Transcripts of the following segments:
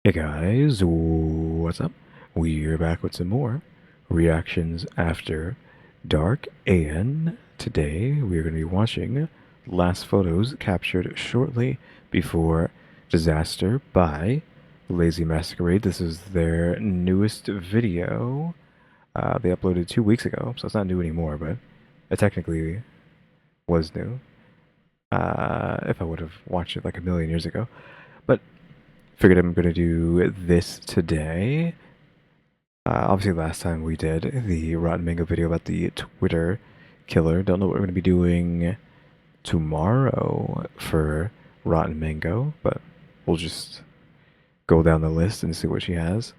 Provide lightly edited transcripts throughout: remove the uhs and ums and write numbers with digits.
Hey guys, what's up? We're back with some more reactions after dark, and today we're going to be watching last photos captured shortly before disaster by Lazy Masquerade. This is their newest video. They uploaded 2 weeks ago, so it's not new anymore, but it technically was new. If I would have watched it like a million years ago. But figured I'm going to do this today. Obviously, last time we did the Rotten Mango video about the Twitter killer. Don't know what we're going to be doing tomorrow for Rotten Mango, but we'll just go down the list and see what she has.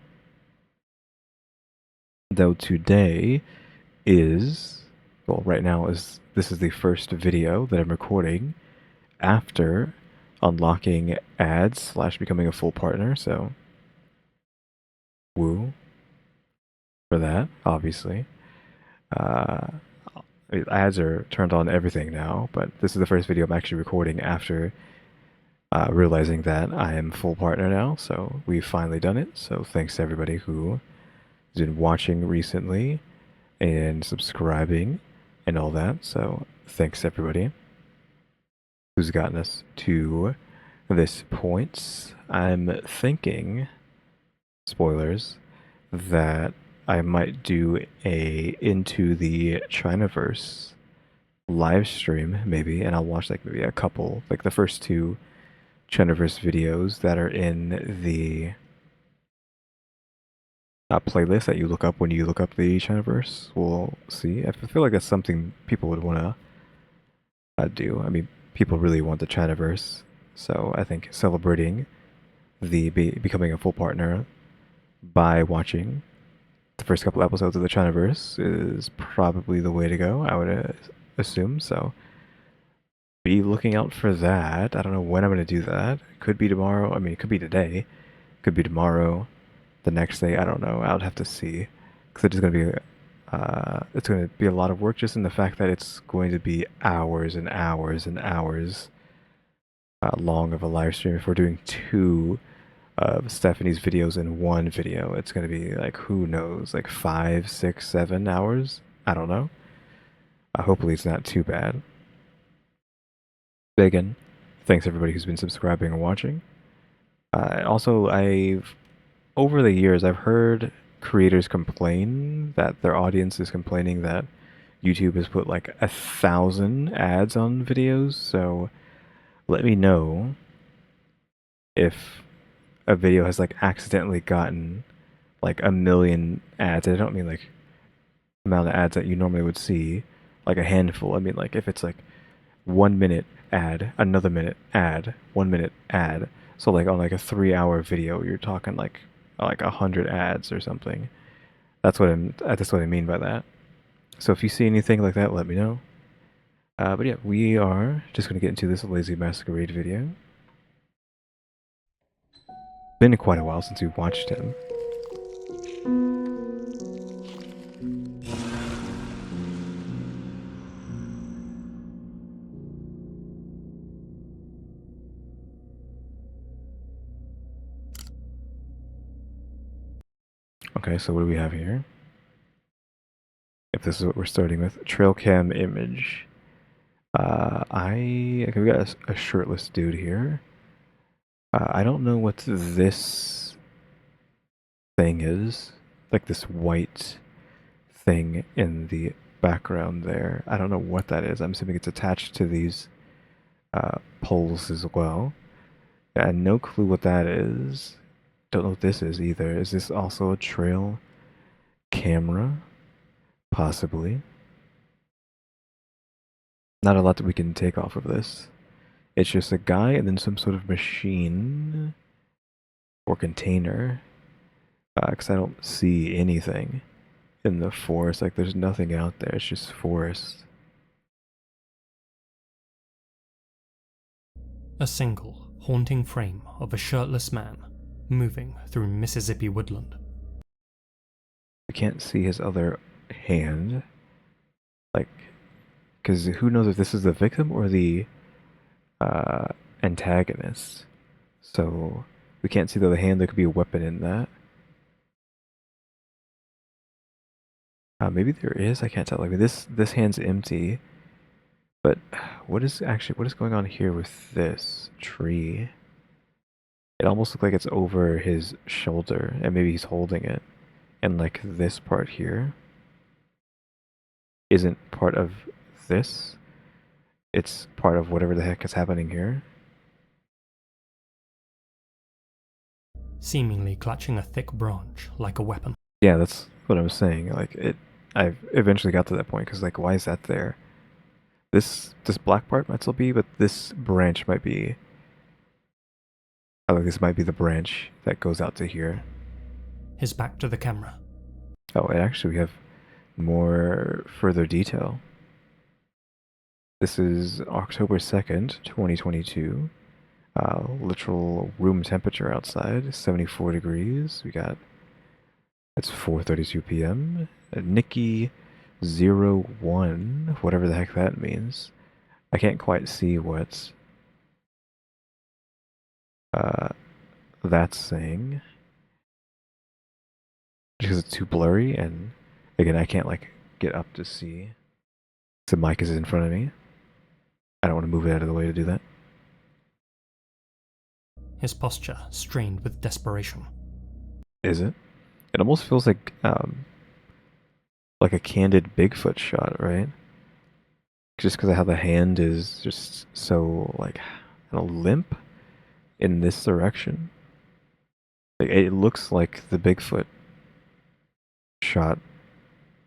Though today is, well, right now this is the first video that I'm recording after unlocking ads slash becoming a full partner, so woo for that, obviously. Uh, Ads are turned on everything now, but this is the first video I'm actually recording after realizing that I am full partner now, so we've finally done it. So thanks to everybody who has been watching recently and subscribing and all that. So thanks everybody who's gotten us to this point. I'm thinking, spoilers, that I might do a Into the Chinaverse live stream maybe, and I'll watch like maybe a couple, like the first two Chinaverse videos that are in the playlist that you look up when you look up the Chinaverse. We'll see. I feel like that's something people would want to do. I mean, people really want the Chinaverse, so I think celebrating the becoming a full partner by watching the first couple episodes of the Chinaverse is probably the way to go, I would assume. So be looking out for that. I don't know when I'm going to do that. Could be tomorrow. I mean, it could be today. Could be tomorrow. The next day. I don't know. I'll have to see. Because it's going to be a lot of work just in the fact that it's going to be hours and hours and hours long of a live stream. If we're doing two of Stephanie's videos in one video, it's going to be like, who knows, like 5, 6, 7 hours? I don't know. Hopefully it's not too bad. But again, thanks everybody who's been subscribing and watching. Also, over the years, I've heard creators complain that their audience is complaining that YouTube has put like 1,000 ads on videos. So let me know if a video has like accidentally gotten like a million ads. I don't mean like amount of ads that you normally would see, like a handful. I mean like if it's like 1 minute ad, another minute ad, 1 minute ad. So like on like a 3 hour video, you're talking like 100 ads or something. That's what I mean by that. So if you see anything like that, let me know. But yeah, we are just gonna get into this Lazy Masquerade video. Been quite a while since we've watched him. Okay, so what do we have here? If this is what we're starting with, trail cam image. Okay, we got a shirtless dude here. I don't know what this thing is, like this white thing in the background there. I don't know what that is. I'm assuming it's attached to these poles as well. I had no clue what that is. Don't know what this is either. Is this also a trail camera? Possibly. Not a lot that we can take off of this. It's just a guy and then some sort of machine or container. Because I don't see anything in the forest. Like there's nothing out there. It's just forest. A single, haunting frame of a shirtless man moving through Mississippi woodland. I can't see his other hand. Like, because who knows if this is the victim or the antagonist. So We can't see the other hand. There could be a weapon in that. Maybe there is. I can't tell. Like this hand's empty. But what is going on here with this tree? It almost looks like it's over his shoulder, and maybe he's holding it. And like this part here isn't part of this. It's part of whatever the heck is happening here. Seemingly clutching a thick branch like a weapon. Yeah, that's what I was saying. I eventually got to that point because like, why is that there? This black part might still be, but this branch might be. I think this might be the branch that goes out to here. His back to the camera. Oh, and actually we have more further detail. This is October 2nd, 2022. Literal room temperature outside, 74 degrees. It's 4:32 p.m. Nikki 01, whatever the heck that means. I can't quite see what that's saying. Because it's too blurry, and again, I can't like get up to see. The mic is in front of me. I don't want to move it out of the way to do that. His posture strained with desperation. Is it? It almost feels like a candid Bigfoot shot, right? Just because of how the hand is just so like limp in this direction. It looks like the Bigfoot shot.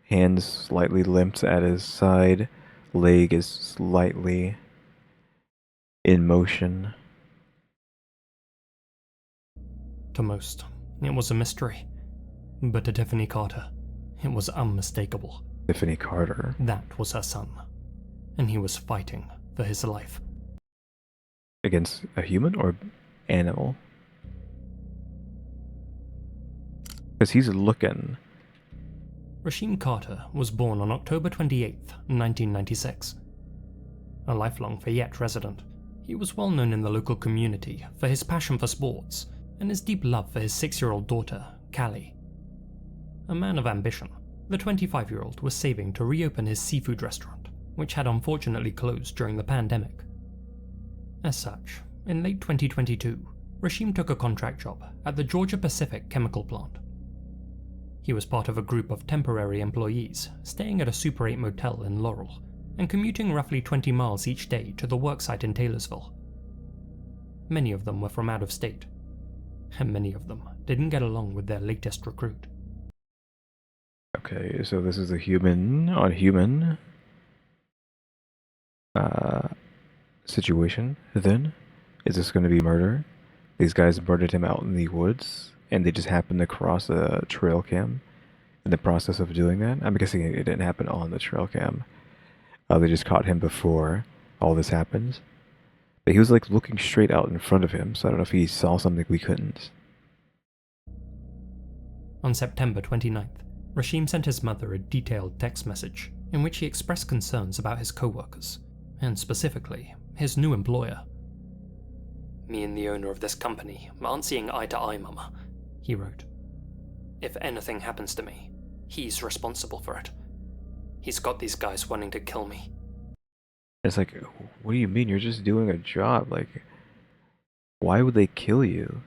Hand slightly limped at his side, leg is slightly in motion. To most, it was a mystery. But to Tiffany Carter, it was unmistakable. Tiffany Carter? That was her son. And he was fighting for his life. Against a human or animal? Because he's looking. Rasheem Carter was born on October 28, 1996. A lifelong Fayette resident, he was well known in the local community for his passion for sports and his deep love for his 6-year-old daughter, Callie. A man of ambition, the 25-year-old was saving to reopen his seafood restaurant, which had unfortunately closed during the pandemic. As such, in late 2022, Rasheem took a contract job at the Georgia Pacific chemical plant. He was part of a group of temporary employees staying at a Super 8 motel in Laurel and commuting roughly 20 miles each day to the worksite in Taylorsville. Many of them were from out of state, and many of them didn't get along with their latest recruit. Okay, so this is a human on human situation then? Is this going to be murder? These guys murdered him out in the woods, and they just happened to cross a trail cam in the process of doing that? I'm guessing it didn't happen on the trail cam. They just caught him before all this happened. But he was like looking straight out in front of him, so I don't know if he saw something we couldn't. On September 29th, Rasheem sent his mother a detailed text message in which he expressed concerns about his co-workers, and specifically, his new employer. "Me and the owner of this company aren't seeing eye to eye, Mama," he wrote. "If anything happens to me, he's responsible for it. He's got these guys wanting to kill me." It's like, what do you mean? You're just doing a job. Like, why would they kill you?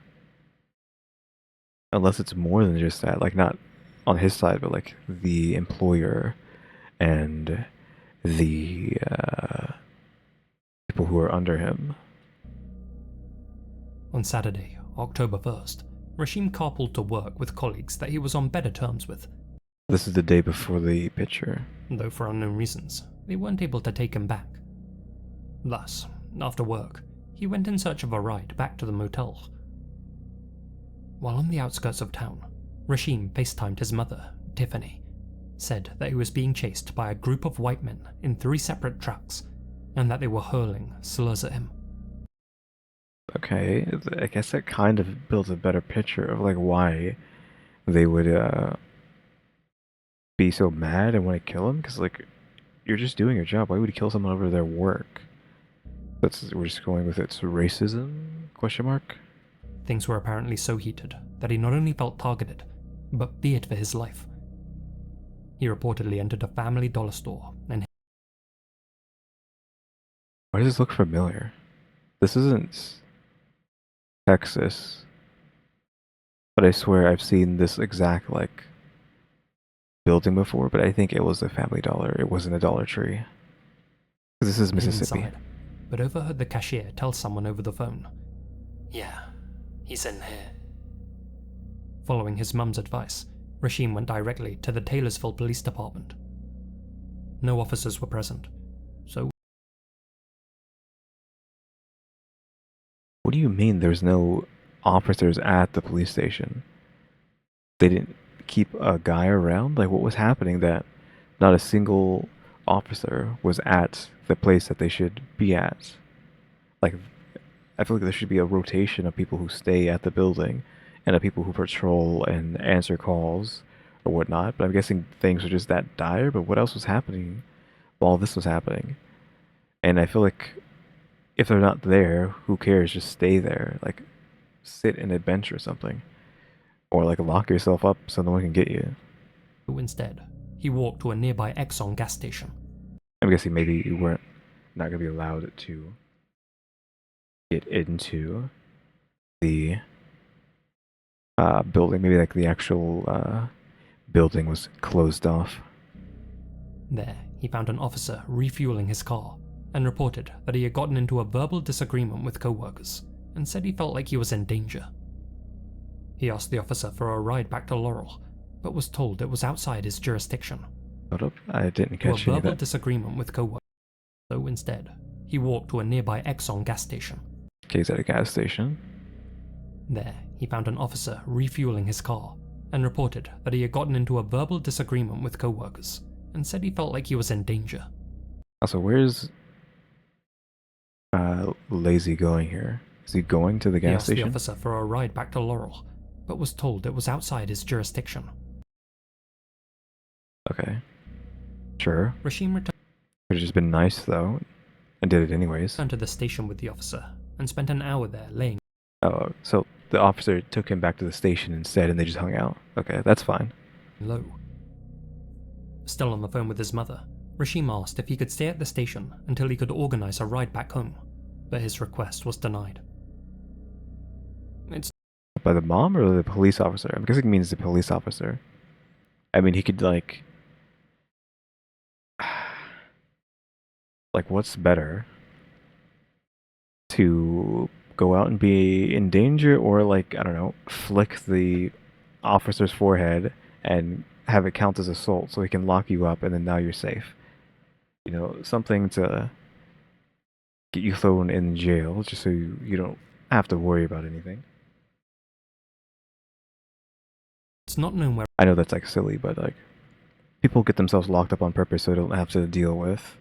Unless it's more than just that. Like, not on his side, but like the employer and the people who are under him. On Saturday, October 1st, Rasheem carpooled to work with colleagues that he was on better terms with. This is the day before the picture. Though for unknown reasons, they weren't able to take him back. Thus, after work, he went in search of a ride back to the motel. While on the outskirts of town, Rasheem FaceTimed his mother, Tiffany, said that he was being chased by a group of white men in 3 separate trucks, and that they were hurling slurs at him. Okay, I guess that kind of builds a better picture of like why they would be so mad and want to kill him. Because like, you're just doing your job. Why would you kill someone over their work? We're just going with it's racism? Question mark. Things were apparently so heated that he not only felt targeted, but feared for his life. He reportedly entered a family dollar store and Why does this look familiar? This isn't Texas, but I swear I've seen this exact, like, building before, but I think it was a Family Dollar. It wasn't a Dollar Tree. This is hid Mississippi. inside, but overheard the cashier tell someone over the phone, "Yeah, he's in here." Following his mum's advice, Rashim went directly to the Taylorsville Police Department. No officers were present, so What do you mean there's no officers at the police station? They didn't keep a guy around? Like, what was happening that not a single officer was at the place that they should be at? Like, I feel like there should be a rotation of people who stay at the building and of people who patrol and answer calls or whatnot. But I'm guessing things were just that dire. But what else was happening while this was happening? And I feel like if they're not there, who cares? Just stay there. Like, sit in a bench or something. Or, like, lock yourself up so no one can get you. instead, he walked to a nearby Exxon gas station. I'm guessing maybe you weren't not going to be allowed to get into the building. Maybe, like, the actual building was closed off. There, he found an officer refueling his car and reported that he had gotten into a verbal disagreement with co-workers and said he felt like he was in danger. He asked the officer for a ride back to Laurel, but was told it was outside his jurisdiction. Hold up, I didn't To a catch any of verbal that. disagreement with co-workers, so instead, he walked to a nearby Exxon gas station. Okay, he's at a gas station. There, he found an officer refueling his car and reported that he had gotten into a verbal disagreement with co-workers and said he felt like he was in danger. Also, where's Lazy going here? Is he going to the He gas asked the station? officer for a ride back to Laurel, but was told it was outside his jurisdiction. Okay. Sure. Rashim returned Could have just been nice, though, and did it anyways. to the station with the officer and spent an hour there laying Oh, so the officer took him back to the station instead, and they just hung out. Okay, that's fine. low. Still on the phone with his mother, Rashim asked if he could stay at the station until he could organize a ride back home, but his request was denied. It's By the mom or the police officer? I'm guessing it means the police officer. I mean, he could, like, what's better? To go out and be in danger, or, like, I don't know, flick the officer's forehead and have it count as assault so he can lock you up and then now you're safe. You know, something to get you thrown in jail just so you don't have to worry about anything. not known where I know that's, like, silly, but, like, people get themselves locked up on purpose so they don't have to deal with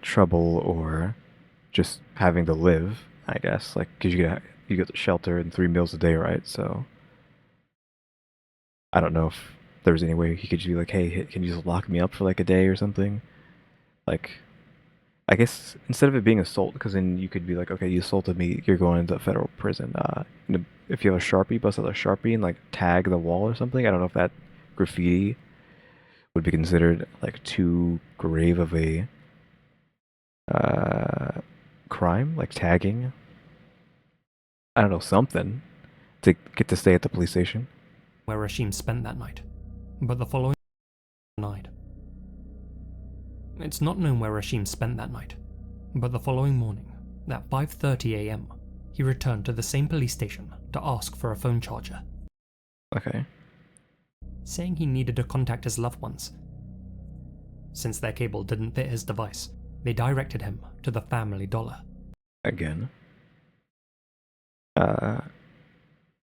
trouble or just having to live, I guess. Like, because you get shelter and 3 meals a day, right? So I don't know if there's any way he could just be like, hey, can you just lock me up for, like, a day or something? Like, I guess instead of it being assault, because then you could be like, okay, you assaulted me, you're going into federal prison. If you have a Sharpie, bust out a Sharpie and, like, tag the wall or something. I don't know if that graffiti would be considered, like, too grave of a crime, like tagging. I don't know, something to get to stay at the police station. where Rashim spent that night, but the following night. It's not known where Rashim spent that night, but the following morning, at 5:30 a.m., he returned to the same police station to ask for a phone charger, Okay. saying he needed to contact his loved ones. Since their cable didn't fit his device, they directed him to the Family Dollar. Again.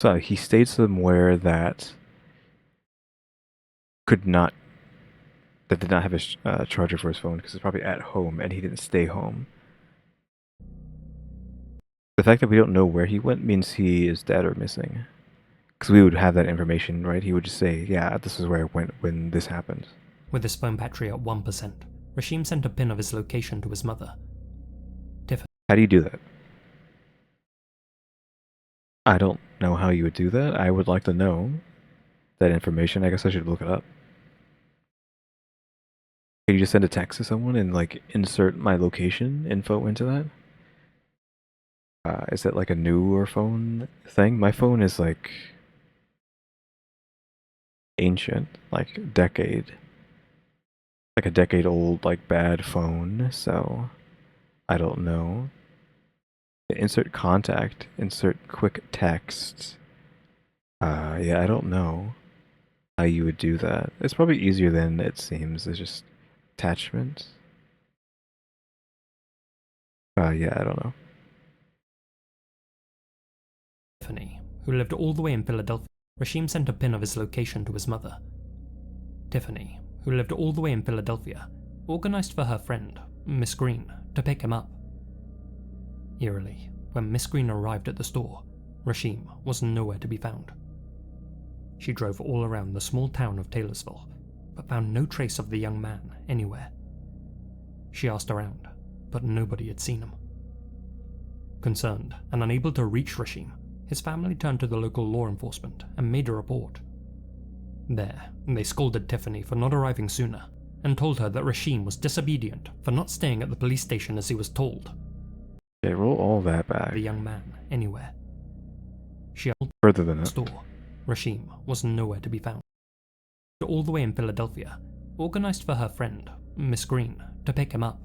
So he stayed somewhere that did not have a charger for his phone because it's probably at home and he didn't stay home. The fact that we don't know where he went means he is dead or missing. Because we would have that information, right? He would just say, yeah, this is where I went when this happened. With his phone battery at 1%, Rashim sent a pin of his location to his mother. How do you do that? I don't know how you would do that. I would like to know that information. I guess I should look it up. Can you just send a text to someone and like insert my location info into that? Is it like a newer phone thing? My phone is like ancient, like like a decade old, like bad phone. So I don't know. Insert contact, insert quick text. Yeah, I don't know how you would do that. It's probably easier than it seems. It's just attachments. Yeah, I don't know. Tiffany, who lived all the way in Philadelphia. Rashim sent a pin of his location to his mother. Tiffany, who lived all the way in Philadelphia, organized for her friend, Miss Green, to pick him up. Eerily, when Miss Green arrived at the store, Rashim was nowhere to be found. She drove all around the small town of Taylorsville, but found no trace of the young man anywhere. She asked around, but nobody had seen him. Concerned and unable to reach Rashim, his family turned to the local law enforcement and made a report. There, they scolded Tiffany for not arriving sooner and told her that Rashim was disobedient for not staying at the police station as he was told. Okay, roll all that back. The young man anywhere. She Further than that. Store. Rashim was nowhere to be found. All the way in Philadelphia, organized for her friend, Miss Green, to pick him up.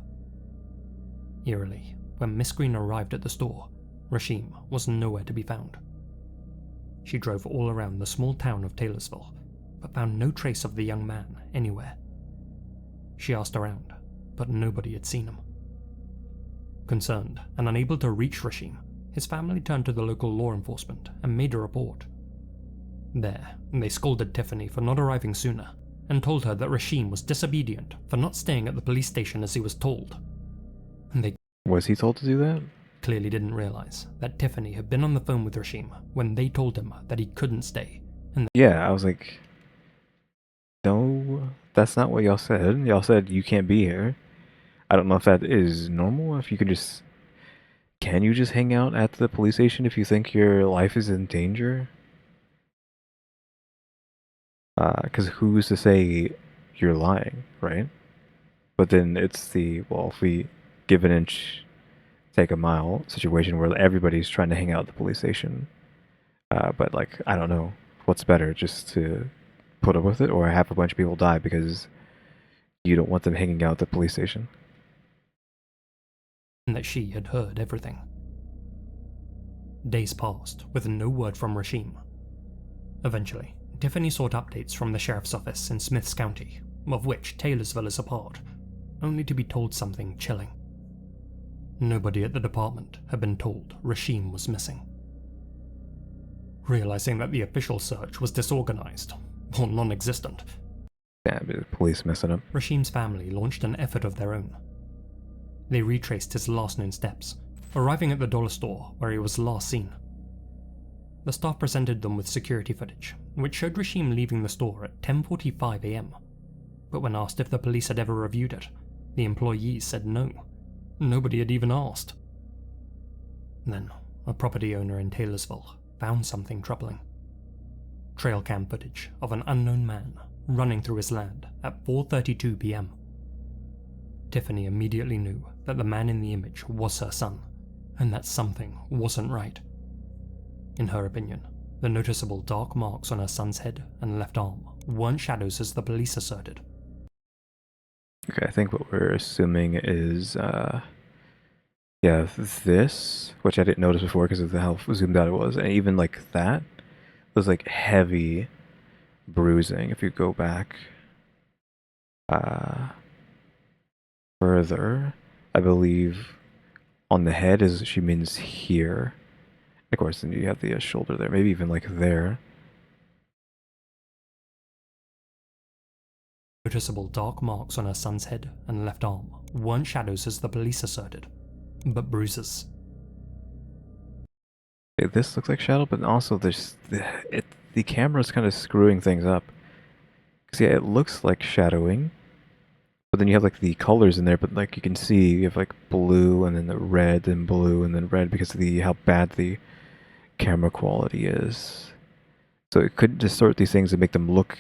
Eerily, when Miss Green arrived at the store, Rashim was nowhere to be found. She drove all around the small town of Taylorsville, but found no trace of the young man anywhere. She asked around, but nobody had seen him. Concerned and unable to reach Rashim, his family turned to the local law enforcement and made a report. There, they scolded Tiffany for not arriving sooner and told her that Rashim was disobedient for not staying at the police station as he was told. And Was he told to do that? Clearly didn't realize that Tiffany had been on the phone with Rashim when they told him that he couldn't stay. And yeah, I was like, no, that's not what y'all said. Y'all said you can't be here. I don't know if that is normal. If you could just, can you just hang out at the police station if you think your life is in danger? Because who's to say you're lying, right? But then it's the, well, if we give an inch, take a mile situation where everybody's trying to hang out at the police station. But like, I don't know, what's better, just to put up with it or have a bunch of people die because you don't want them hanging out at the police station? that she had heard everything. Days passed with no word from Rashim. Eventually, Tiffany sought updates from the sheriff's office in Smiths County, of which Taylorsville is a part, only to be told something chilling. Nobody at the department had been told Rashim was missing. Realizing that the official search was disorganized, or non-existent, Yeah, the police messing up. Rashim's family launched an effort of their own. They retraced his last known steps, arriving at the dollar store where he was last seen. The staff presented them with security footage, which showed Rashim leaving the store at 10:45 AM. But when asked if the police had ever reviewed it, the employees said no. Nobody had even asked. Then, a property owner in Taylorsville found something troubling. Trail cam footage of an unknown man running through his land at 4:32 PM. Tiffany immediately knew that the man in the image was her son, and that something wasn't right. In her opinion, the noticeable dark marks on her son's head and left arm weren't shadows as the police asserted. Okay, I think what we're assuming is, yeah, this, which I didn't notice before because of how zoomed out it was, and even like that, was like heavy bruising. If you go back further, I believe on the head is, she means here. Of course, then you have the shoulder there, maybe even like there. Noticeable dark marks on her son's head and left arm weren't shadows as the police asserted, but bruises. Okay, this looks like shadow, but also there's the camera's kind of screwing things up. Cause yeah, it looks like shadowing, but then you have like the colors in there, but like you can see you have like blue and then the red and blue and then red because of the how bad the camera quality is. So it could distort these things and make them look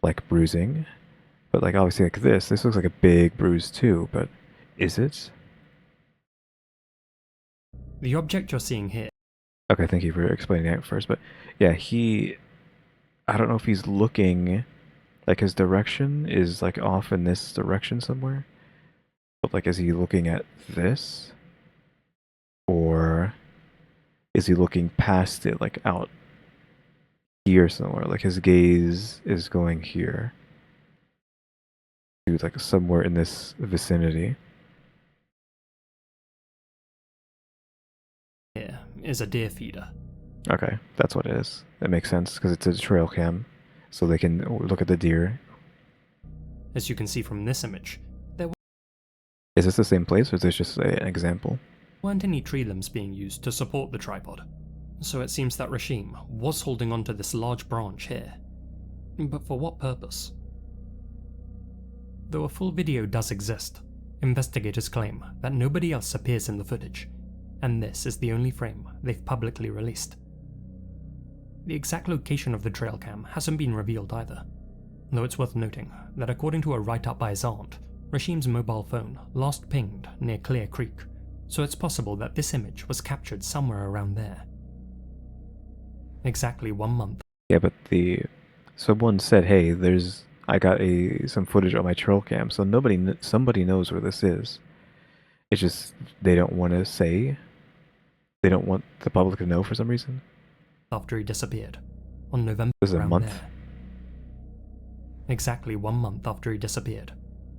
like bruising. But like obviously like this looks like a big bruise too, but is it? The object you're seeing here. Okay, thank you for explaining that first, but yeah, I don't know if he's looking, like his direction is like off in this direction somewhere. But like, is he looking at this? Or is he looking past it, like out here somewhere? Like his gaze is going here. To like somewhere in this vicinity. Here is a deer feeder. Okay, that's what it is. That makes sense, because it's a trail cam. So they can look at the deer. As you can see from this image, there Is this the same place, or is this just an example? weren't any tree limbs being used to support the tripod, so it seems that Rashim was holding onto this large branch here. But for what purpose? Though a full video does exist, investigators claim that nobody else appears in the footage, and this is the only frame they've publicly released. The exact location of the trail cam hasn't been revealed either, though it's worth noting that according to a write-up by his aunt, Rashim's mobile phone last pinged near Clear Creek, so it's possible that this image was captured somewhere around there. Exactly 1 month. Yeah, but someone said, "Hey, I got some footage on my trail cam," so somebody knows where this is. It's just they don't want to say. They don't want the public to know for some reason. After he disappeared, on November This is a around month. there. Exactly 1 month after he disappeared,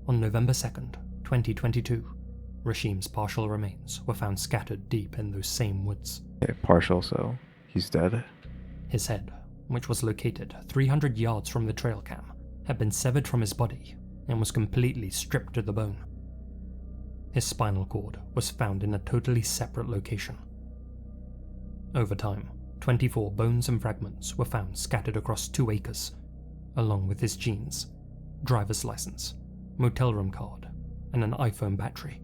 on November 2nd, 2022, Rashim's partial remains were found scattered deep in those same woods. Yeah, partial, so he's dead. His head, which was located 300 yards from the trail cam, had been severed from his body and was completely stripped to the bone. His spinal cord was found in a totally separate location. Over time, 24 bones and fragments were found scattered across 2 acres, along with his jeans, driver's license, motel room card, and an iPhone battery.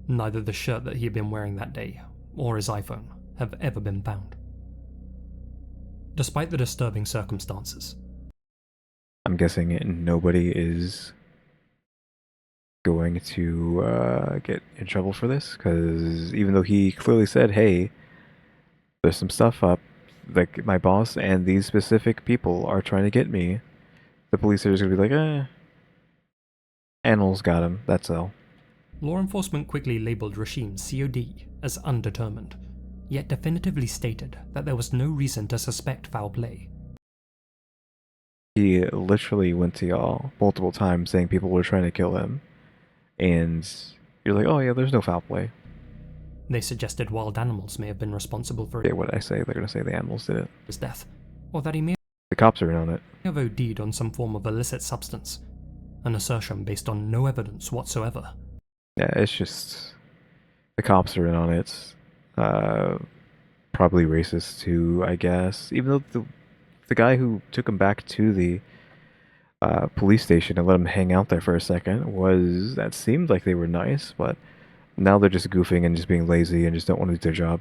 Neither the shirt that he had been wearing that day or his iPhone have ever been found. Despite the disturbing circumstances, I'm guessing nobody is going to get in trouble for this, because even though he clearly said, "Hey, there's some stuff up, like my boss and these specific people are trying to get me," the police are just gonna be like, animals got him, that's all. law enforcement quickly labelled Rashim's COD as undetermined, yet definitively stated that there was no reason to suspect foul play. He literally went to y'all multiple times saying people were trying to kill him, and you're like, "Oh yeah, there's no foul play." They suggested wild animals may have been responsible for Yeah, what did I say? They're gonna say the animals did it. his death, or that he may The cops are in on it. have OD'd on some form of illicit substance, an assertion based on no evidence whatsoever. Yeah, it's just the cops are in on it. Probably racist too, I guess. Even though the guy who took him back to the police station and let him hang out there for a second that seemed like they were nice, but now they're just goofing and just being lazy and just don't want to do their job.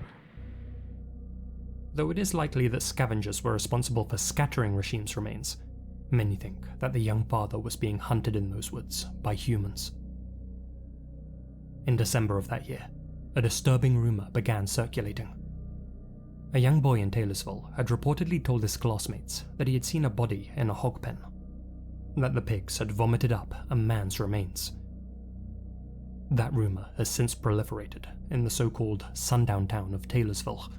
Though it is likely that scavengers were responsible for scattering Rashim's remains, many think that the young father was being hunted in those woods by humans. In December of that year, a disturbing rumor began circulating. A young boy in Taylorsville had reportedly told his classmates that he had seen a body in a hog pen, that the pigs had vomited up a man's remains. That rumor has since proliferated in the so-called sundown town of Taylorsville.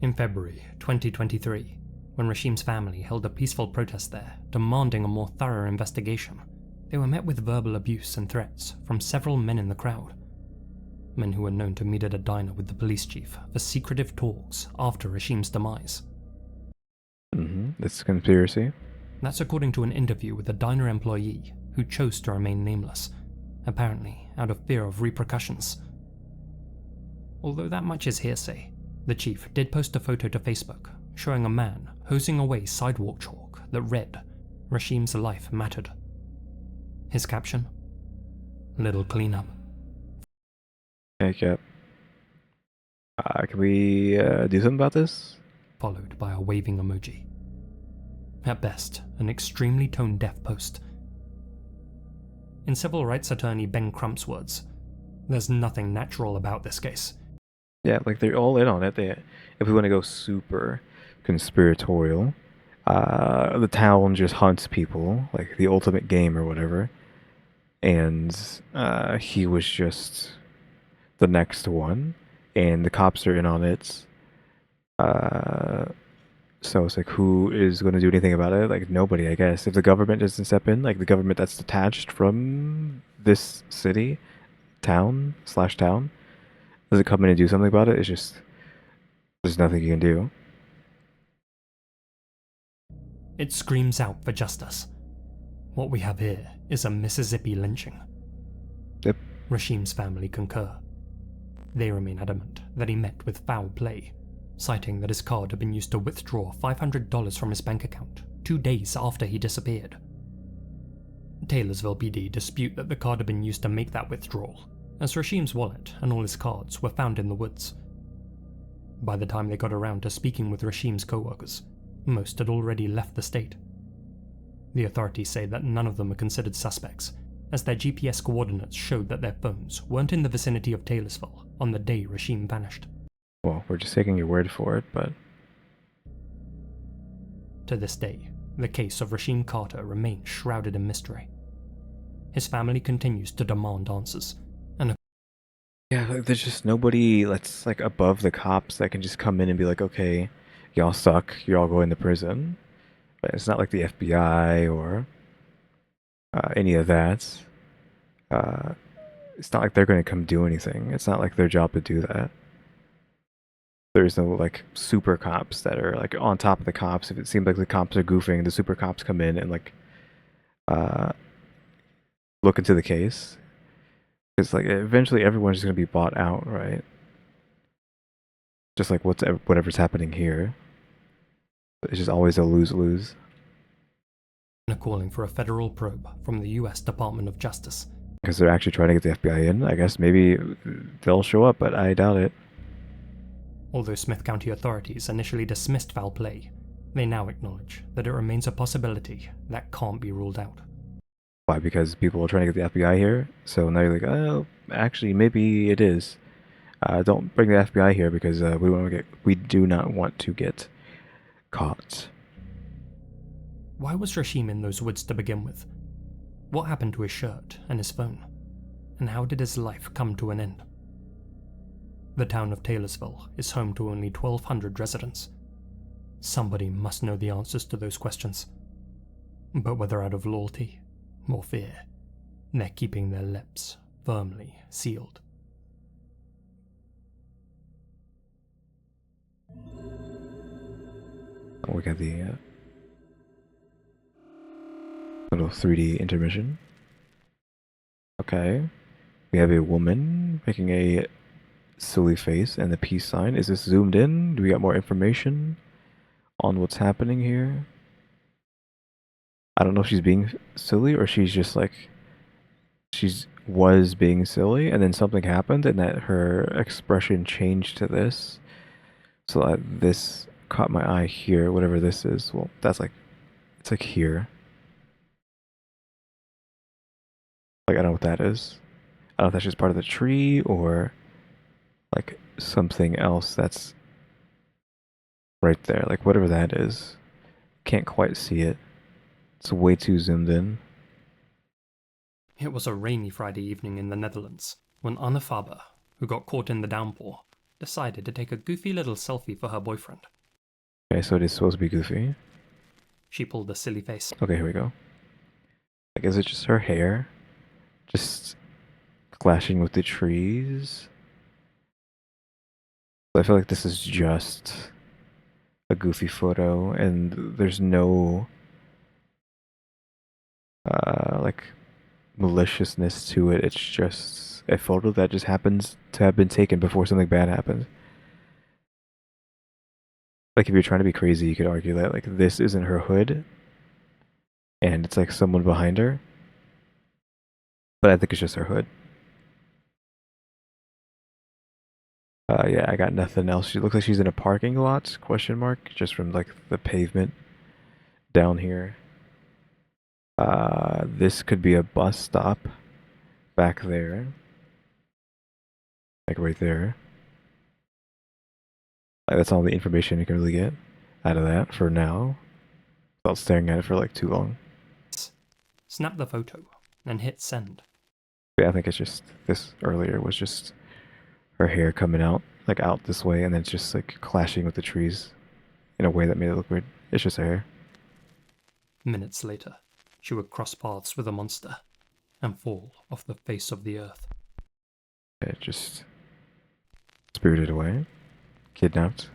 In February 2023, when Rashim's family held a peaceful protest there demanding a more thorough investigation, they were met with verbal abuse and threats from several men in the crowd. Men who were known to meet at a diner with the police chief for secretive talks after Rashim's demise. It's a conspiracy. That's according to an interview with a diner employee who chose to remain nameless, apparently out of fear of repercussions. Although that much is hearsay, the chief did post a photo to Facebook showing a man hosing away sidewalk chalk that read, "Rashim's life mattered." His caption? "Little cleanup." Heck yeah. Can we do something about this? followed by a waving emoji. At best, an extremely tone-deaf post. In civil rights attorney Ben Crump's words, there's nothing natural about this case. Yeah, like they're all in on it. If we want to go super conspiratorial, the town just hunts people, like the ultimate game or whatever, and he was just the next one, and the cops are in on it. Uh, so it's like, who is going to do anything about it? Like nobody, I guess. If the government doesn't step in, like the government that's detached from this city, town, does it come in and do something about it? It's just there's nothing you can do. It screams out for justice. What we have here is a Mississippi lynching. Yep. Rashim's family concur. They remain adamant that he met with foul play, citing that his card had been used to withdraw $500 from his bank account 2 days after he disappeared. Taylorsville PD dispute that the card had been used to make that withdrawal, as Rashim's wallet and all his cards were found in the woods. By the time they got around to speaking with Rashim's co-workers, most had already left the state. The authorities say that none of them are considered suspects, as their GPS coordinates showed that their phones weren't in the vicinity of Taylorsville on the day Rashim vanished. Well, we're just taking your word for it, but To this day, the case of Rashim Carter remains shrouded in mystery. His family continues to demand answers, and yeah, like, there's just nobody that's like above the cops that can just come in and be like, okay, y'all suck, you're all going to prison. But it's not like the FBI or any of that. Uh, it's not like they're going to come do anything. It's not like their job to do that. There's no like super cops that are like on top of the cops. If it seems like the cops are goofing, the super cops come in and like uh, look into the case. It's like eventually everyone's just going to be bought out, right? Just like whatever's happening here. It's just always a lose-lose. are calling for a federal probe from the US Department of Justice. Because they're actually trying to get the FBI in. I guess maybe they'll show up, but I doubt it. Although Smith County authorities initially dismissed foul play, they now acknowledge that it remains a possibility that can't be ruled out. Why? Because people are trying to get the FBI here. So now you're like, oh, actually, maybe it is. Don't bring the FBI here because we do not want to get caught. Why was Rashim in those woods to begin with? What happened to his shirt and his phone? And how did his life come to an end? The town of Taylorsville is home to only 1,200 residents. Somebody must know the answers to those questions. But whether out of loyalty or fear, they're keeping their lips firmly sealed. We got the little 3D intermission. Okay. We have a woman making a silly face and the peace sign. Is this zoomed in? Do we got more information on what's happening here? I don't know if she's being silly or she's just like was being silly and then something happened and that her expression changed to this. So this caught my eye here, whatever this is. Well, that's like it's like here. Like I don't know what that is. I don't know if that's just part of the tree or like something else that's right there. Like whatever that is. Can't quite see it. It's way too zoomed in. It was a rainy Friday evening in the Netherlands when Anne Faber, who got caught in the downpour, decided to take a goofy little selfie for her boyfriend. Okay, so it is supposed to be Goofy. She pulled a silly face. Okay, here we go. Like, is it just her hair? Just clashing with the trees? I feel like this is just a Goofy photo, and there's no like maliciousness to it. It's just a photo that just happens to have been taken before something bad happened. Like if you're trying to be crazy, you could argue that like this isn't her hood, and it's like someone behind her. But I think it's just her hood. Yeah, I got nothing else. She looks like she's in a parking lot, question mark, just from like the pavement down here. This could be a bus stop back there, like right there. Like, that's all the information you can really get out of that for now, without staring at it for like too long. Snap the photo and hit send. Yeah, I think it's just this earlier was just her hair coming out, like out this way, and then it's just like clashing with the trees in a way that made it look weird. It's just her hair. Minutes later, she would cross paths with a monster and fall off the face of the earth. It just spirited away, kidnapped.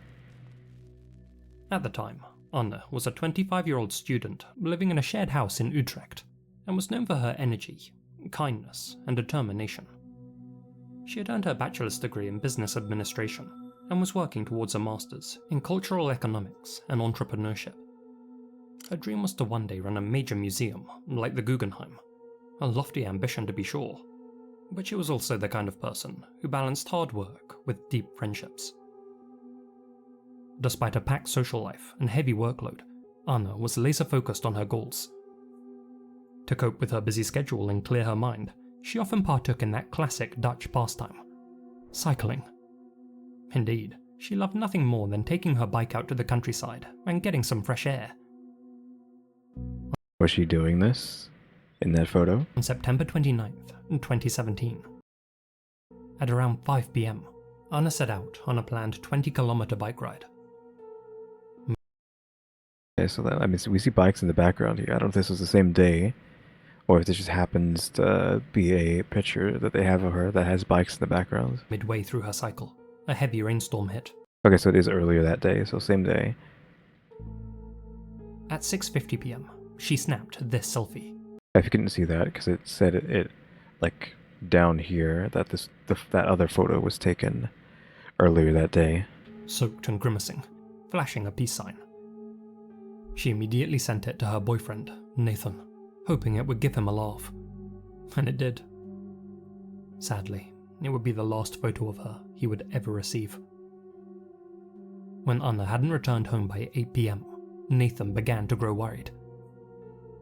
At the time, Anna was a 25-year-old student living in a shared house in Utrecht and was known for her energy, kindness, and determination. She had earned her bachelor's degree in business administration and was working towards a master's in cultural economics and entrepreneurship. Her dream was to one day run a major museum like the Guggenheim, a lofty ambition to be sure, but she was also the kind of person who balanced hard work with deep friendships. Despite a packed social life and heavy workload, Anna was laser-focused on her goals. To cope with her busy schedule and clear her mind, she often partook in that classic Dutch pastime, cycling. Indeed, she loved nothing more than taking her bike out to the countryside and getting some fresh air. Was she doing this in that photo? On September 29th, 2017, at around 5 PM, Anna set out on a planned 20-kilometer bike ride. Okay, so that, I mean, so we see bikes in the background here. I don't know if this was the same day, or if this just happens to be a picture that they have of her that has bikes in the background. Midway through her cycle, a heavy rainstorm hit. Okay, so it is earlier that day, so same day. At 6:50 PM, she snapped this selfie. If you couldn't see that, because it said it like down here that that other photo was taken earlier that day. Soaked and grimacing, flashing a peace sign. She immediately sent it to her boyfriend, Nathan, hoping it would give him a laugh. And it did. Sadly, it would be the last photo of her he would ever receive. When Anna hadn't returned home by 8 PM, Nathan began to grow worried.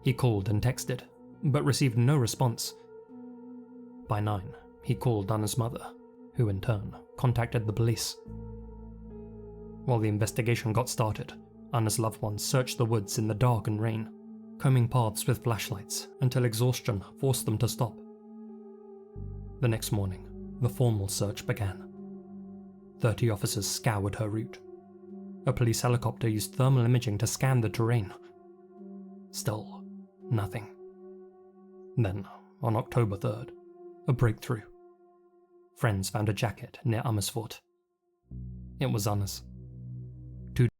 He called and texted, but received no response. By 9, he called Anna's mother, who in turn contacted the police. While the investigation got started, Anna's loved ones searched the woods in the dark and rain, combing paths with flashlights until exhaustion forced them to stop. The next morning, the formal search began. 30 officers scoured her route. A police helicopter used thermal imaging to scan the terrain. Still, nothing. Then, on October 3rd, a breakthrough. Friends found a jacket near Amersfoort. It was Anna's.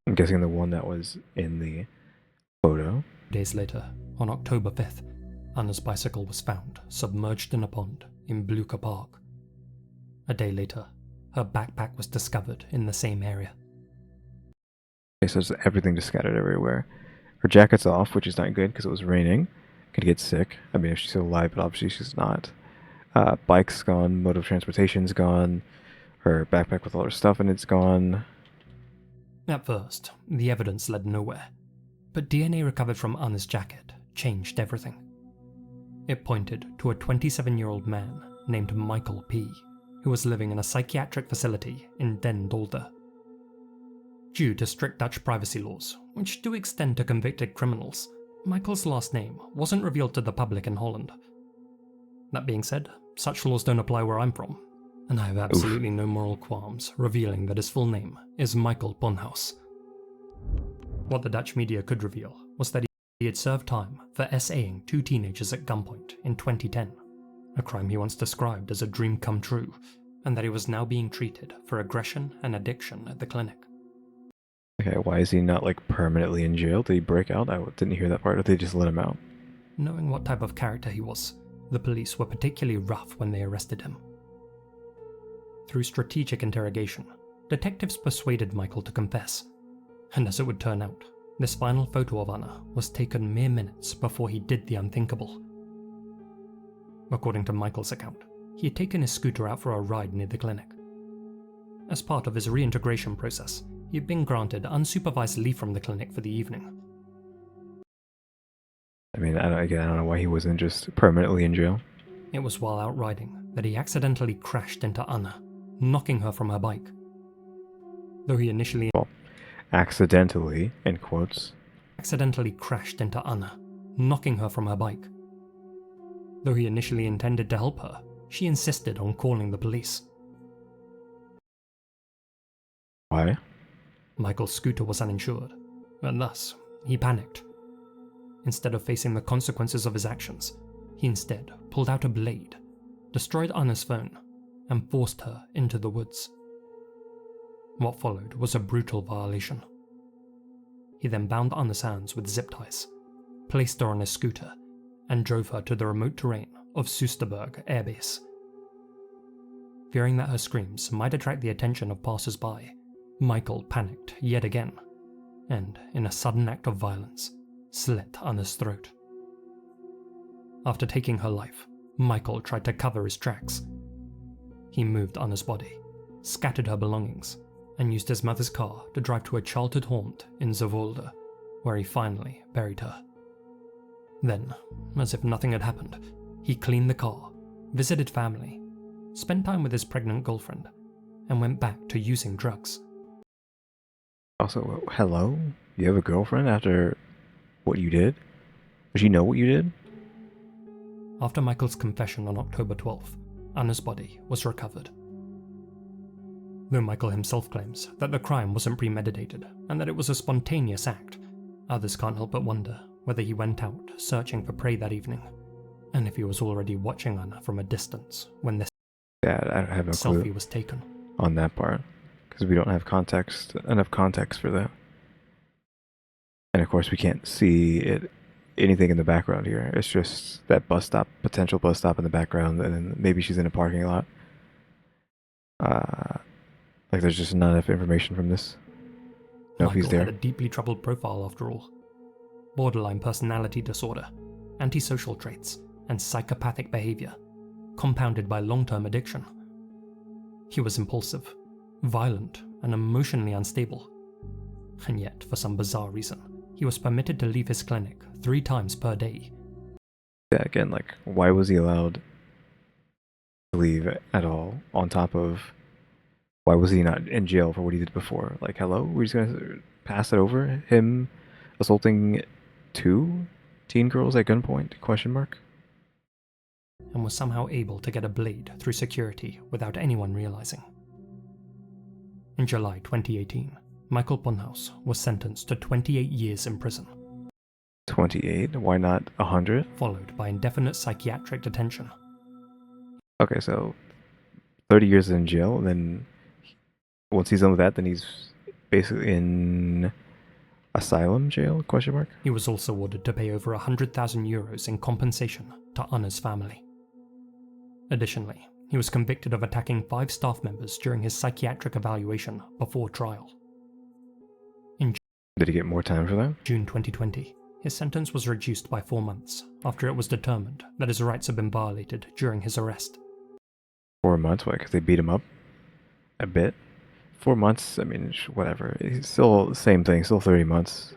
I'm guessing the one that was in the photo. 2 days later, on October 5th, Anna's bicycle was found submerged in a pond in Blucher Park. A day later, her backpack was discovered in the same area. Okay, so there's everything just scattered everywhere. Her jacket's off, which is not good because it was raining. Could get sick. I mean, if she's still alive, but obviously she's not. Bike's gone, mode of transportation's gone, her backpack with all her stuff in it's gone. At first, the evidence led nowhere, but DNA recovered from Anna's jacket changed everything. It pointed to a 27-year-old man named Michael P., who was living in a psychiatric facility in Den Dolder. Due to strict Dutch privacy laws, which do extend to convicted criminals, Michael's last name wasn't revealed to the public in Holland. That being said, such laws don't apply where I'm from, and I have absolutely no moral qualms revealing that his full name is Michael Ponhaus. What the Dutch media could reveal was that he had served time for SAing 2 teenagers at gunpoint in 2010, a crime he once described as a dream come true, and that he was now being treated for aggression and addiction at the clinic. Okay, why is he not like permanently in jail? Did he break out? I didn't hear that part, or did they just let him out? Knowing what type of character he was, the police were particularly rough when they arrested him. Through strategic interrogation, detectives persuaded Michael to confess, and as it would turn out, this final photo of Anna was taken mere minutes before he did the unthinkable. According to Michael's account, he had taken his scooter out for a ride near the clinic. As part of his reintegration process, he had been granted unsupervised leave from the clinic for the evening. I mean, I don't know why he wasn't just permanently in jail. It was while out riding that he accidentally crashed into Anna, knocking her from her bike. Though he initially Accidentally, in quotes. Accidentally crashed into Anna, knocking her from her bike. Though he initially intended to help her, she insisted on calling the police. Why? Michael's scooter was uninsured, and thus, he panicked. Instead of facing the consequences of his actions, he instead pulled out a blade, destroyed Anna's phone, and forced her into the woods. What followed was a brutal violation. He then bound Anna's hands with zip ties, placed her on his scooter, and drove her to the remote terrain of Soesterberg Air Base. Fearing that her screams might attract the attention of passers-by, Michael panicked yet again, and, in a sudden act of violence, slit Anna's throat. After taking her life, Michael tried to cover his tracks. He moved Anna's body, scattered her belongings, and used his mother's car to drive to a childhood haunt in Zeewolde, where he finally buried her. Then, as if nothing had happened, he cleaned the car, visited family, spent time with his pregnant girlfriend, and went back to using drugs. Also, hello? You have a girlfriend after what you did? Does she know what you did? After Michael's confession on October 12th, Anna's body was recovered. Though Michael himself claims that the crime wasn't premeditated and that it was a spontaneous act, others can't help but wonder whether he went out searching for prey that evening, and if he was already watching Anna from a distance when this I don't have no selfie clue was taken. on that part, because we don't have enough context for that. And of course, we can't see anything in the background here. It's just that potential bus stop in the background, and then maybe she's in a parking lot. Like there's just not enough information from this. No, if he's Michael there. had a deeply troubled profile after all. Borderline personality disorder, antisocial traits, and psychopathic behavior, compounded by long-term addiction. He was impulsive, violent, and emotionally unstable. And yet, for some bizarre reason, he was permitted to leave his clinic 3 times per day. Yeah, again, like, why was he allowed to leave at all? On top of, why was he not in jail for what he did before? Like, hello? We're just gonna pass it over? Him assaulting 2 teen girls at gunpoint? Question mark? And was somehow able to get a blade through security without anyone realizing. In July 2018, Michael Bunhouse was sentenced to 28 years in prison. 28? Why not 100? Followed by indefinite psychiatric detention. Okay, so 30 years in jail, and then once he's done with that, then he's basically in asylum jail? Question mark? He was also ordered to pay over €100,000 in compensation to Anna's family. Additionally, he was convicted of attacking 5 staff members during his psychiatric evaluation before trial. Did he get more time for that? June 2020, his sentence was reduced by 4 months after it was determined that his rights had been violated during his arrest. 4 months? Why? Because they beat him up a bit? 4 months? I mean, whatever. It's still the same thing, still 30 months.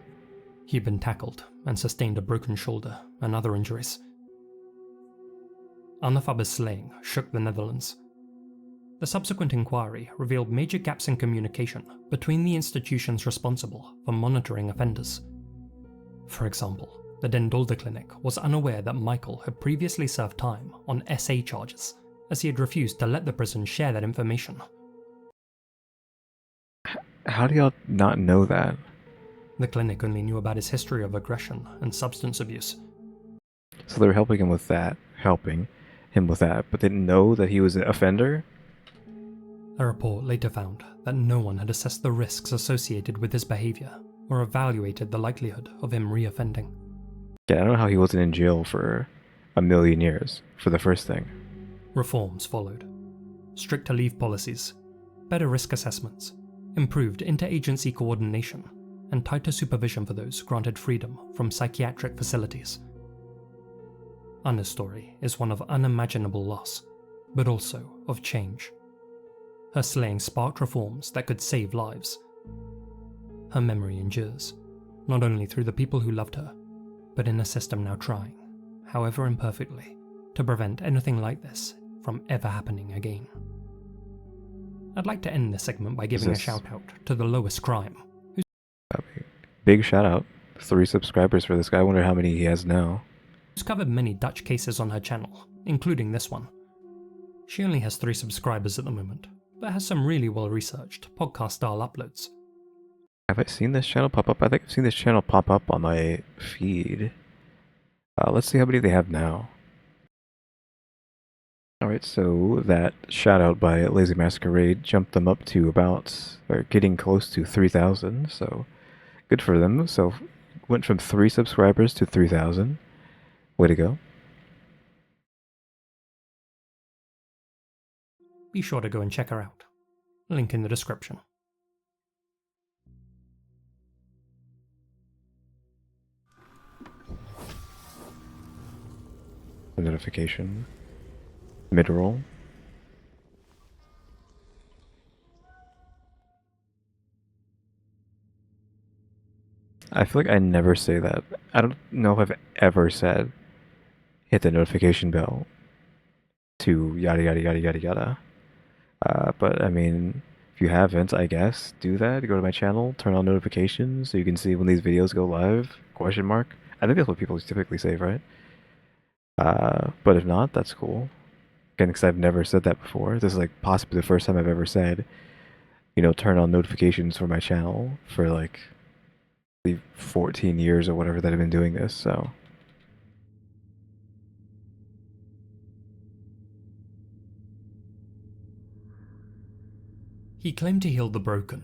He had been tackled and sustained a broken shoulder and other injuries. Anna Faber's slaying shook the Netherlands. The subsequent inquiry revealed major gaps in communication between the institutions responsible for monitoring offenders. For example, the Den Dolder Clinic was unaware that Michael had previously served time on SA charges, as he had refused to let the prison share that information. How do y'all not know that? The clinic only knew about his history of aggression and substance abuse. So they were helping him with that, but they didn't know that he was an offender? A report later found that no one had assessed the risks associated with his behavior or evaluated the likelihood of him reoffending. Yeah, I don't know how he wasn't in jail for a million years, for the first thing. Reforms followed. Stricter leave policies, better risk assessments, improved interagency coordination, and tighter supervision for those granted freedom from psychiatric facilities. Anna's story is one of unimaginable loss, but also of change. Her slaying sparked reforms that could save lives. Her memory endures, not only through the people who loved her, but in a system now trying, however imperfectly, to prevent anything like this from ever happening again. I'd like to end this segment by giving a shout out to the lowest crime. Big shout out. 3 subscribers for this guy. I wonder how many he has now. Who's covered many Dutch cases on her channel, including this one. She only has 3 subscribers at the moment, but has some really well researched podcast style uploads. Have I seen this channel pop up? I think I've seen this channel pop up on my feed. Let's see how many they have now. Alright, so that shout out by Lazy Masquerade jumped them up to about, or getting close to 3,000, so good for them. So went from 3 subscribers to 3,000. Way to go. Be sure to go and check her out. Link in the description. The notification. Mid-roll. I feel like I never say that. I don't know if I've ever said hit the notification bell to yada yada yada yada yada. But I mean, if you haven't, I guess, do that. Go to my channel, turn on notifications so you can see when these videos go live, question mark. I think that's what people typically say, right? But if not, that's cool. Again, because I've never said that before. This is like possibly the first time I've ever said, you know, turn on notifications for my channel for like the 14 years or whatever that I've been doing this, so. He claimed to heal the broken.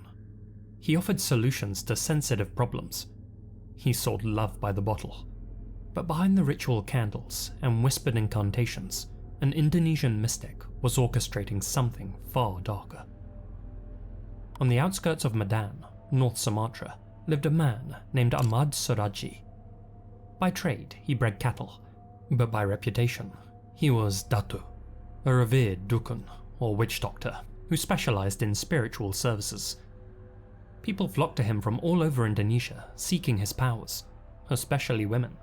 He offered solutions to sensitive problems. He sold love by the bottle. But behind the ritual candles and whispered incantations, an Indonesian mystic was orchestrating something far darker. On the outskirts of Medan, North Sumatra, lived a man named Ahmad Suraji. By trade, he bred cattle, but by reputation, he was Datu, a revered dukun, or witch doctor, who specialized in spiritual services. People flocked to him from all over Indonesia, seeking his powers, especially women.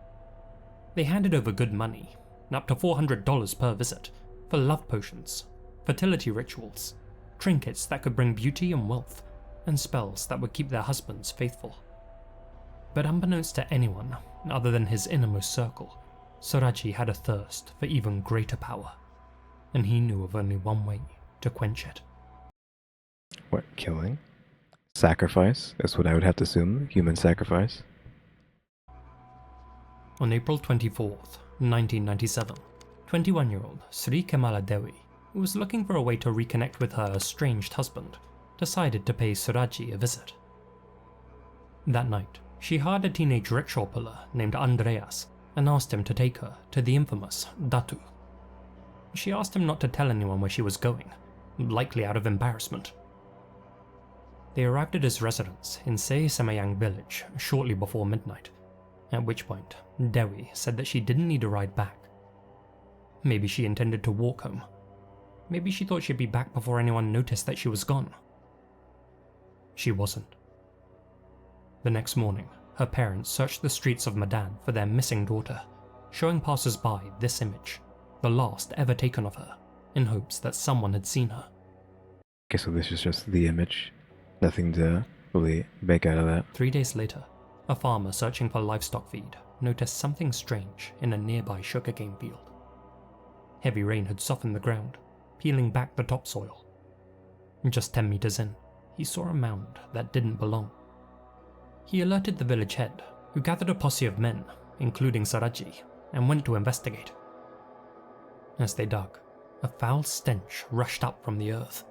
They handed over good money, up to $400 per visit, for love potions, fertility rituals, trinkets that could bring beauty and wealth, and spells that would keep their husbands faithful. But unbeknownst to anyone other than his innermost circle, Suraji had a thirst for even greater power, and he knew of only one way to quench it. What, killing? Sacrifice? That's what I would have to assume. Human sacrifice. On April 24th, 1997, 21-year-old Sri Kamala Dewi, who was looking for a way to reconnect with her estranged husband, decided to pay Suraji a visit. That night, she hired a teenage rickshaw puller named Andreas and asked him to take her to the infamous Datu. She asked him not to tell anyone where she was going, likely out of embarrassment. They arrived at his residence in Se Semayang village shortly before midnight, at which point Dewi said that she didn't need a ride back. Maybe she intended to walk home. Maybe she thought she'd be back before anyone noticed that she was gone. She wasn't. The next morning, her parents searched the streets of Medan for their missing daughter, showing passers-by this image, the last ever taken of her, in hopes that someone had seen her. Okay, so this is just the image. Nothing to really make out of that. 3 days later, a farmer searching for livestock feed noticed something strange in a nearby sugarcane field. Heavy rain had softened the ground, peeling back the topsoil. Just 10 meters in, he saw a mound that didn't belong. He alerted the village head, who gathered a posse of men, including Suraji, and went to investigate. As they dug, a foul stench rushed up from the earth.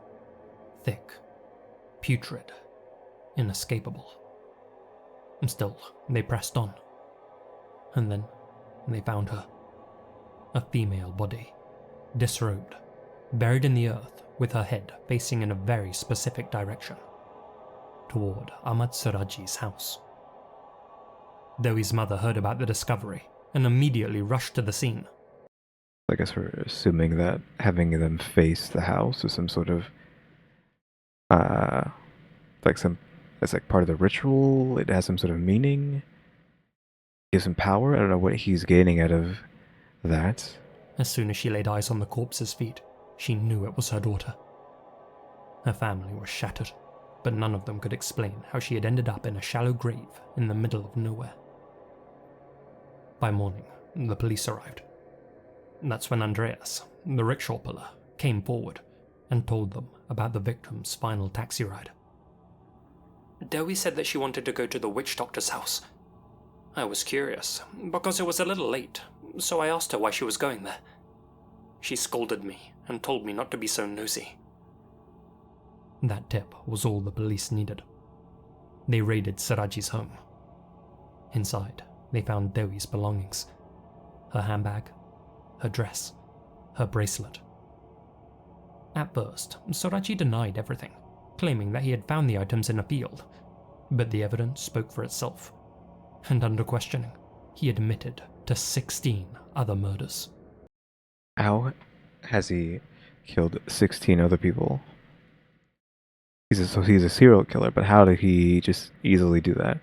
Thick, putrid, inescapable. Still, they pressed on. And then they found her. A female body, disrobed, buried in the earth with her head facing in a very specific direction, toward Ahmad Suraji's house. Dewi's mother heard about the discovery and immediately rushed to the scene. I guess we're assuming that having them face the house is some sort of Uh, like it's like part of the ritual. It has some sort of meaning. Gives him power. I don't know what he's gaining out of that. As soon as she laid eyes on the corpse's feet, she knew it was her daughter. Her family was shattered, but none of them could explain how she had ended up in a shallow grave in the middle of nowhere. By morning, the police arrived. That's when Andreas, the rickshaw puller, came forward and told them about the victim's final taxi ride. Dewi said that she wanted to go to the witch doctor's house. I was curious, because it was a little late, so I asked her why she was going there. She scolded me and told me not to be so nosy. That tip was all the police needed. They raided Saraji's home. Inside, they found Dewi's belongings. Her handbag, her dress, her bracelet. At first, Saraji denied everything, claiming that he had found the items in a field, but the evidence spoke for itself, and under questioning, he admitted to 16 other murders. How has he killed 16 other people? So he's a serial killer, but how did he just easily do that?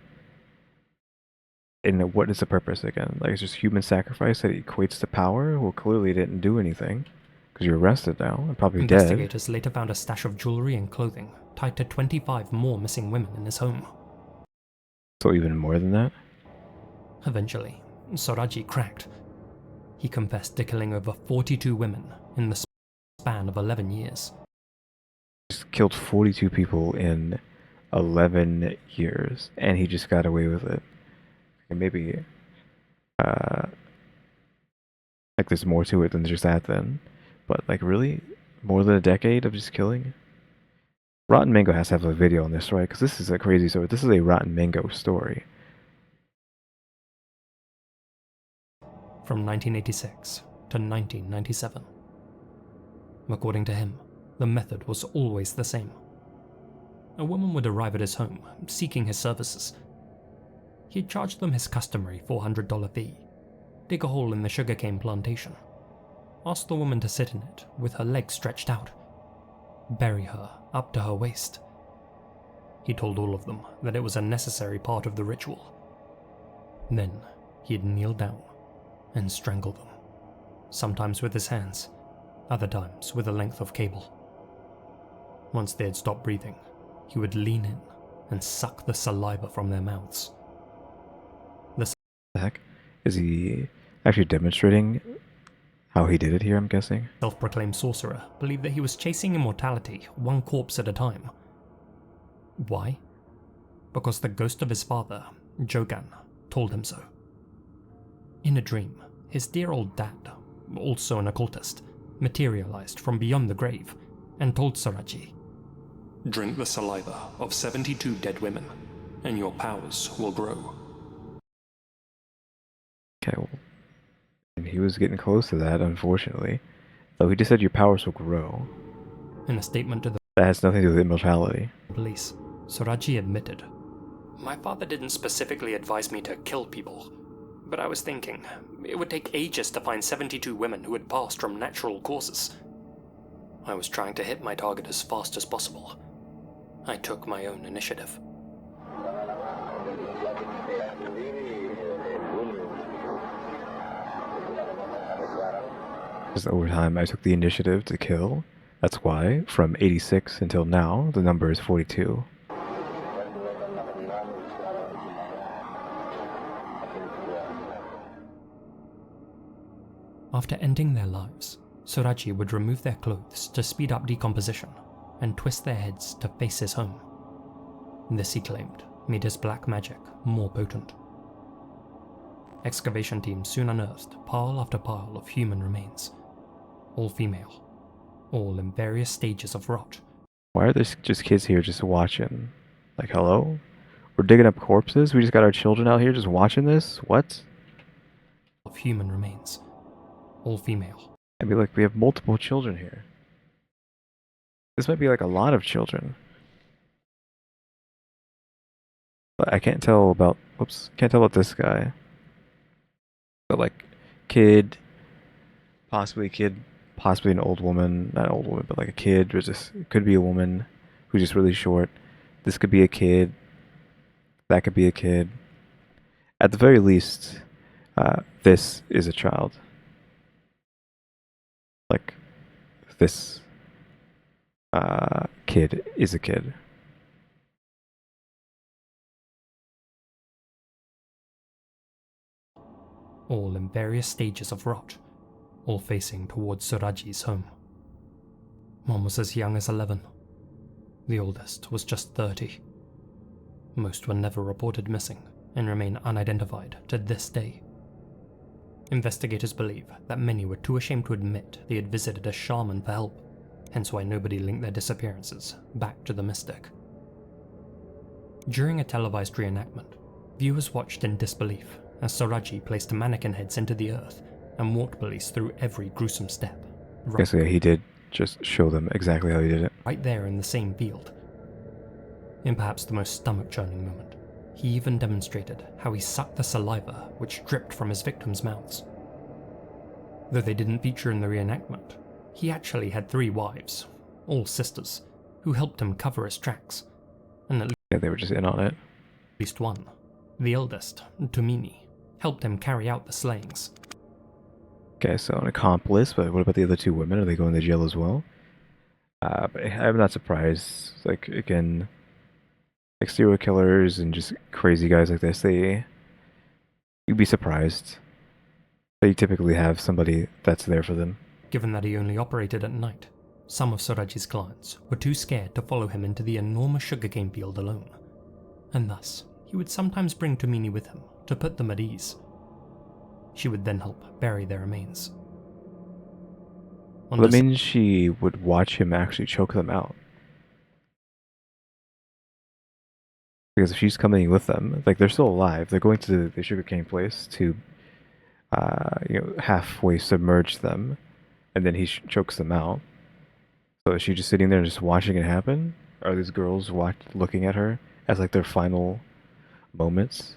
And what is the purpose again? Like, it's just human sacrifice that equates to power? Well, clearly he didn't do anything, because you're arrested now and probably dead. Investigators later found a stash of jewelry and clothing tied to 25 more missing women in his home. So even more than that? Eventually, Saraji cracked. He confessed to killing over 42 women in the span of 11 years. Just killed 42 people in 11 years, and he just got away with it. And maybe, like there's more to it than just that then. But like really? More than a decade of just killing? Rotten Mango has to have a video on this, right? Because this is a crazy story. This is a Rotten Mango story. From 1986 to 1997. According to him, the method was always the same. A woman would arrive at his home, seeking his services. He'd charge them his customary $400 fee, dig a hole in the sugarcane plantation, ask the woman to sit in it with her legs stretched out, bury her up to her waist. He told all of them that it was a necessary part of the ritual. Then he'd kneel down and strangle them, sometimes with his hands, other times with a length of cable. Once they had stopped breathing, he would lean in and suck the saliva from their mouths. The heck? Is he actually demonstrating how he did it here, I'm guessing? Self-proclaimed sorcerer believed that he was chasing immortality one corpse at a time. Why? Because the ghost of his father, Jogan, told him so. In a dream, his dear old dad, also an occultist, materialized from beyond the grave and told Saraji, "Drink the saliva of 72 dead women, and your powers will grow." Okay, well, and he was getting close to that, unfortunately. Though he just said your powers will grow. In a statement to the That has nothing to do with immortality. police, Saraji admitted, "My father didn't specifically advise me to kill people, but I was thinking it would take ages to find 72 women who had passed from natural causes. I was trying to hit my target as fast as possible. I took my own initiative." Just over time, I took the initiative to kill. That's why, from 86 until now, the number is 42. After ending their lives, Saraji would remove their clothes to speed up decomposition and twist their heads to face his home. This, he claimed, made his black magic more potent. Excavation teams soon unearthed pile after pile of human remains, all female, all in various stages of rot. Why are there just kids here just watching? Like, hello? We're digging up corpses? We just got our children out here just watching this? What? Of human remains, all female. I mean, like, we have multiple children here. This might be like a lot of children. But I can't tell about, can't tell about this guy. But like, possibly an old woman, not an old woman, but like a kid, or just, it could be a woman who's just really short. This could be a kid. That could be a kid. At the very least, this is a child. Like, this kid is a kid. All in various stages of rot, all facing towards Soraji's home. One was as young as 11. The oldest was just 30. Most were never reported missing and remain unidentified to this day. Investigators believe that many were too ashamed to admit they had visited a shaman for help, hence why nobody linked their disappearances back to the mystic. During a televised reenactment, viewers watched in disbelief as Soraji placed mannequin heads into the earth and walked police through every gruesome step. Okay, so yeah, he did just show them exactly how he did it. Right there in the same field. In perhaps the most stomach-churning moment, he even demonstrated how he sucked the saliva which dripped from his victims' mouths. Though they didn't feature in the reenactment, he actually had 3 wives, all sisters, who helped him cover his tracks, and at Yeah, they were just in on it. least one, the eldest, Tumini, helped him carry out the slayings. Okay, so an accomplice, but what about the other 2 women? Are they going to jail as well? But I'm not surprised. Like, again, like serial killers and just crazy guys like this, you'd be surprised. They typically have somebody that's there for them. Given that he only operated at night, some of Soraji's clients were too scared to follow him into the enormous sugarcane field alone, and thus he would sometimes bring Tumini with him to put them at ease. She would then help bury their remains. Well, that means she would watch him actually choke them out. Because if she's coming with them, like they're still alive, they're going to the sugarcane place to, halfway submerge them, and then he chokes them out. So is she just sitting there just watching it happen? Are these girls looking at her as like their final moments?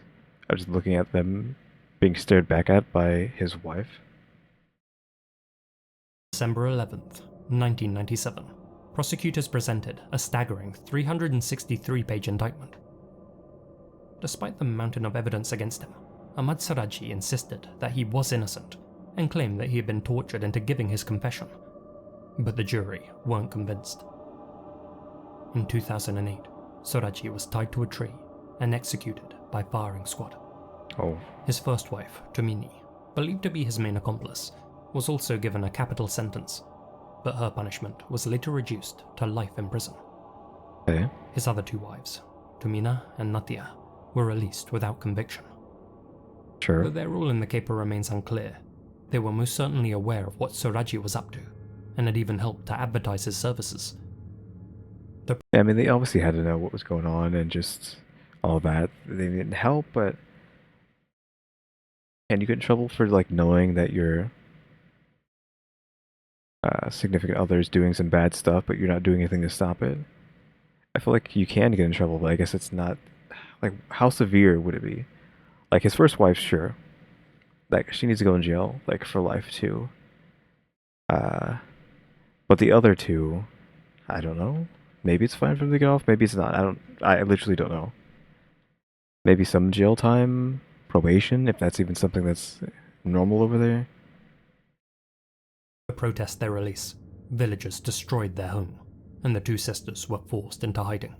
Are just looking at them being stared back at by his wife? December 11th, 1997, prosecutors presented a staggering 363-page indictment. Despite the mountain of evidence against him, Ahmad Soraji insisted that he was innocent and claimed that he had been tortured into giving his confession, but the jury weren't convinced. In 2008, Soraji was tied to a tree and executed by firing squad. Oh. His first wife, Tumini, believed to be his main accomplice, was also given a capital sentence, but her punishment was later reduced to life in prison. Okay. His other 2 wives, Tumina and Natia, were released without conviction. Sure. Though their role in the caper remains unclear, they were most certainly aware of what Soraji was up to, and had even helped to advertise his services. Yeah, I mean, they obviously had to know what was going on and just all that. They didn't help, but can you get in trouble for like knowing that your significant other is doing some bad stuff, but you're not doing anything to stop it? I feel like you can get in trouble, but I guess it's not like how severe would it be? Like his first wife, sure, like she needs to go in jail like for life too. But the other 2, I don't know. Maybe it's fine for them to get off. Maybe it's not. I literally don't know. Maybe some jail time, probation, if that's even something that's normal over there. To protest their release, villagers destroyed their home, and the 2 sisters were forced into hiding.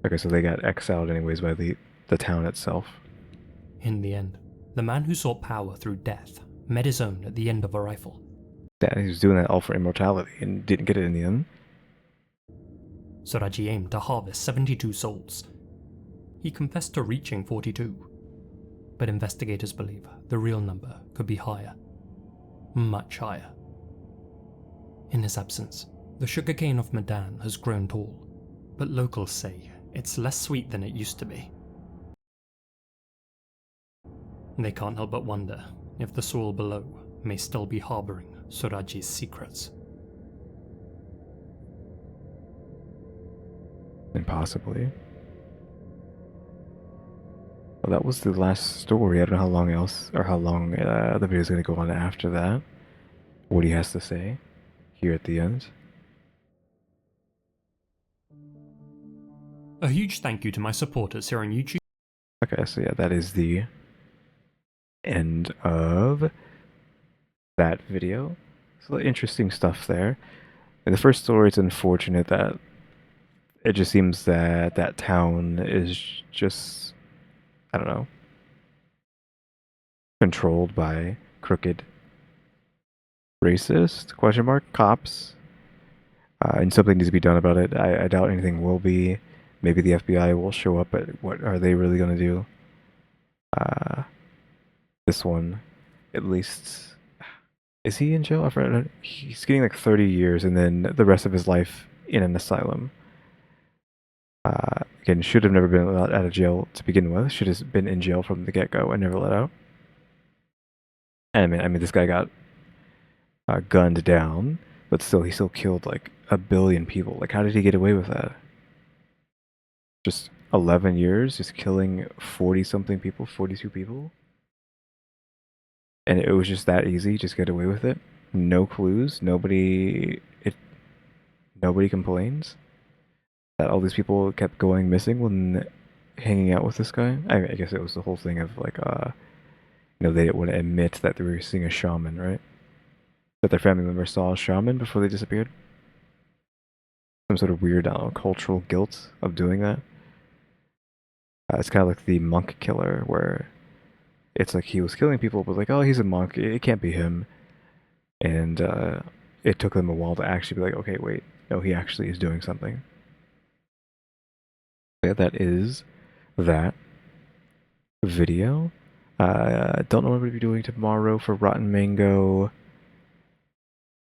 Okay, so they got exiled anyways by the town itself. In the end, the man who sought power through death met his own at the end of a rifle. Yeah, he was doing that all for immortality and didn't get it in the end. Soraji aimed to harvest 72 souls. He confessed to reaching 42, but investigators believe the real number could be higher. Much higher. In his absence, the sugarcane of Medan has grown tall, but locals say it's less sweet than it used to be. They can't help but wonder if the soil below may still be harboring Soraji's secrets. Impossibly. Well, that was the last story. I don't know how long else, or how long the video is going to go on after that. What he has to say here at the end. A huge thank you to my supporters here on YouTube. Okay, so yeah, that is the end of that video. So interesting stuff there. In the first story, it's unfortunate that it just seems that that town is just, I don't know, controlled by crooked, racist, question mark, cops. And something needs to be done about it. I doubt anything will be. Maybe the FBI will show up, but what are they really going to do? Uh, this one, at least, is he in jail? I forgot. He's getting like 30 years and then the rest of his life in an asylum. Again, should have never been let out of jail to begin with. Should have been in jail from the get-go and never let out. And I mean, this guy got gunned down, but still, he still killed like a billion people. Like, how did he get away with that? Just 11 years, just killing 40-something people, 42 people? And it was just that easy, just get away with it? No clues, nobody complains that all these people kept going missing when hanging out with this guy. I guess it was the whole thing of like, they didn't want to admit that they were seeing a shaman, right? That their family member saw a shaman before they disappeared. Some sort of weird, cultural guilt of doing that. It's kind of like the monk killer, where it's like he was killing people, but like, oh, he's a monk, it can't be him. And it took them a while to actually be like, okay, wait, no, he actually is doing something. Yeah, that is that video. Don't know what I'm going to be doing tomorrow for Rotten Mango.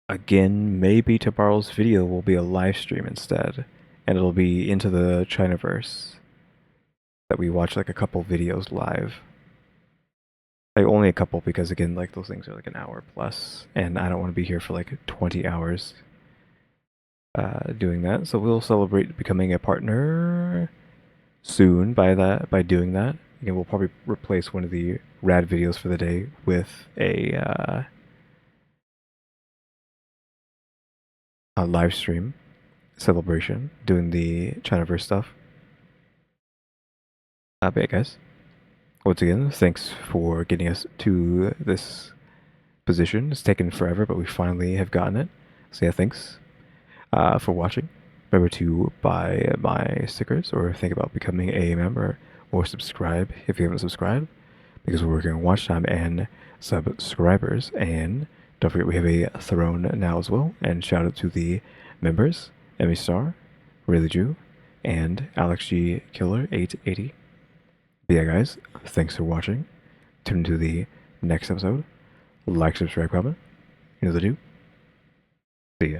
Again, maybe tomorrow's video will be a live stream instead, and it'll be into the Chinaverse. That we watch like a couple videos live. Like only a couple because again, like those things are like an hour plus, and I don't want to be here for like 20 hours doing that. So we'll celebrate becoming a partner soon by doing that. Again, we'll probably replace one of the rad videos for the day with a live stream celebration doing the Chinaverse stuff. But yeah, guys, once again, thanks for getting us to this position. It's taken forever, but we finally have gotten it. So yeah, thanks for watching. Remember to buy my stickers or think about becoming a member or subscribe if you haven't subscribed, because we're working on watch time and subscribers. And don't forget we have a throne now as well. And shout out to the members, EmmyStarr, RaleyDrew, and alexgkiller 880. But yeah, guys, thanks for watching. Tune into the next episode. Like, subscribe, comment. You know the do. See ya.